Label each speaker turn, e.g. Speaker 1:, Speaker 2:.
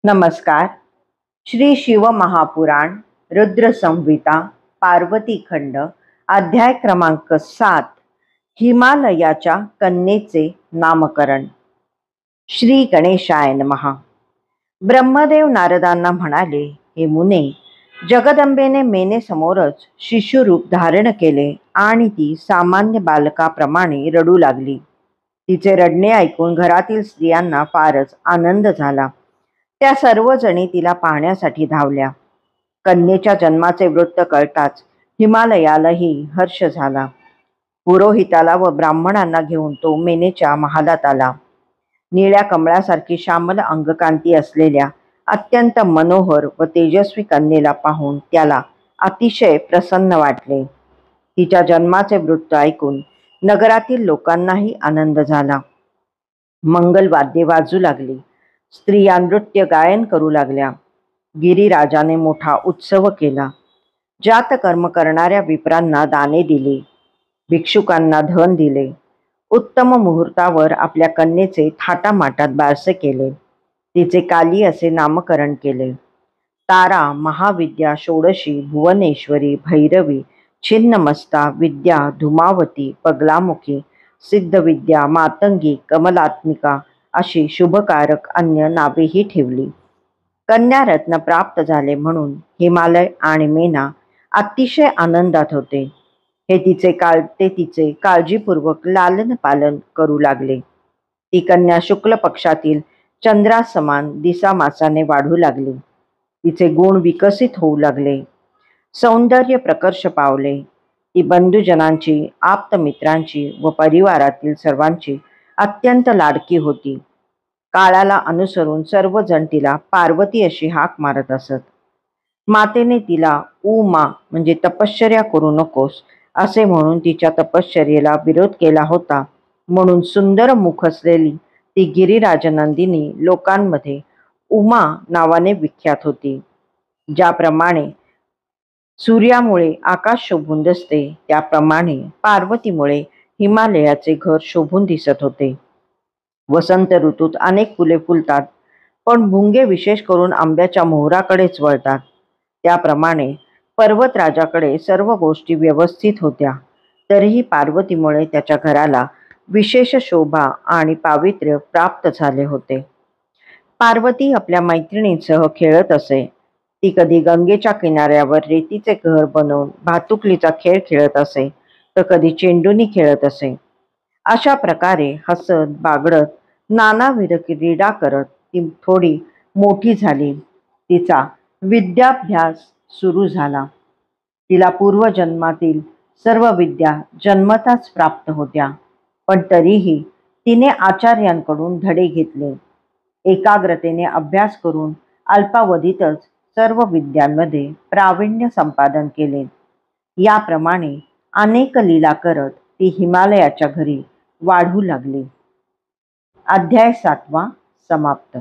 Speaker 1: नमस्कार. श्री शिव महापुराण रुद्र संहिता पार्वती खंड अध्याय क्रमांक 7 हिमालयाच्या कन्येचे नामकरण. श्री गणेशाय नमः. ब्रह्मदेव नारदांना म्हणाले, हे मुने, जगदंबेने मेनेसमोरच शिशुरूप धारण केले आणि ती सामान्य बालकाप्रमाणे रडू लागली. तिचे रडणे ऐकून घरातील स्त्रियांना फारच आनंद झाला. त्या सर्वजणी तिला पाहण्यासाठी धावल्या. कन्येच्या जन्माचे वृत्त कळताच हिमालयालाही हर्ष झाला. पुरोहिताला व ब्राह्मणांना घेऊन तो मेनेच्या महालात आला. निळ्या कमळासारखी श्यामल अंगकांती असलेल्या अत्यंत मनोहर व तेजस्वी कन्येला पाहून त्याला अतिशय प्रसन्न वाटले. तिच्या जन्माचे वृत्त ऐकून नगरातील लोकांनाही आनंद झाला. मंगलवाद्ये वाजू लागली. स्त्रिया नृत्य गायन करू लागल्या. गिरिराजाने मोठा उत्सव केला. जातकर्म करणाऱ्या विप्रांना दाने दिले. भिक्षुकांना धन दिले. उत्तम मुहूर्तावर आपल्या कन्येचे थाटामाटात बारसे केले. तिचे काली असे नामकरण केले. तारा, महाविद्या, षोडशी, भुवनेश्वरी, भैरवी, छिन्नमस्ता, विद्या, धूमावती, पगलामुखी, सिद्धविद्या, मातंगी, कमलात्मिका अशी शुभकारक अन्य नावेही ठेवली. कन्यारत्न प्राप्त झाले म्हणून हिमालय आणि मेना अतिशय आनंदात होते. ते तिचे काळजीपूर्वक लालन पालन करू लागले. ती कन्या शुक्ल पक्षातील चंद्रासमान दिसामासाने वाढू लागली. तिचे गुण विकसित होऊ लागले. सौंदर्य प्रकर्ष पावले. ती बंधुजनांची, आप्तमित्रांची व परिवारातील सर्वांची अत्यंत लाडकी होती. काळाला अनुसरून सर्वजण तिला पार्वती अशी हाक मारत असत. मातेने तिला उमा म्हणजे तपश्चर्या करू नकोस असे म्हणून तिच्या तपश्चर्येला विरोध केला होता. म्हणून सुंदर मुख असलेली ती गिरिराजनंदिनी लोकांमध्ये उमा नावाने विख्यात होती. ज्याप्रमाणे सूर्यामुळे आकाश शोभून दिसते, त्याप्रमाणे पार्वतीमुळे हिमालयाचे घर शोभून दिसत होते. वसंत ऋतूत अनेक फुले फुलतात, पण भुंगे विशेष करून आंब्याच्या मोहराकडेच वळतात. त्याप्रमाणे पर्वतराजाकडे सर्व गोष्टी व्यवस्थित होत्या. तरीही पार्वतीमुळे त्याच्या घराला विशेष शोभा आणि पावित्र्य प्राप्त झाले होते. पार्वती आपल्या मैत्रिणींसह खेळत असे. ती कधी गंगेच्या किनाऱ्यावर रेतीचे घर बनवून भातुकलीचा खेळ खेळत असे, तर कधी चेंडूनी खेळत असे. अशा प्रकारे हसत बागडत नानाविध क्रीडा करत ती थोडी मोठी झाली. तिचा विद्याभ्यास सुरू झाला. तिला पूर्वजन्मातील सर्व विद्या जन्मताच प्राप्त होत्या, पण तरीही तिने आचार्यांकडून धडे घेतले. एकाग्रतेने अभ्यास करून अल्पावधीतच सर्व विद्यांमध्ये प्रावीण्य संपादन केले. याप्रमाणे अनेक लीला करत ती हिमालयाच्या घरी वाढू लागली. अध्याय 7 समाप्त.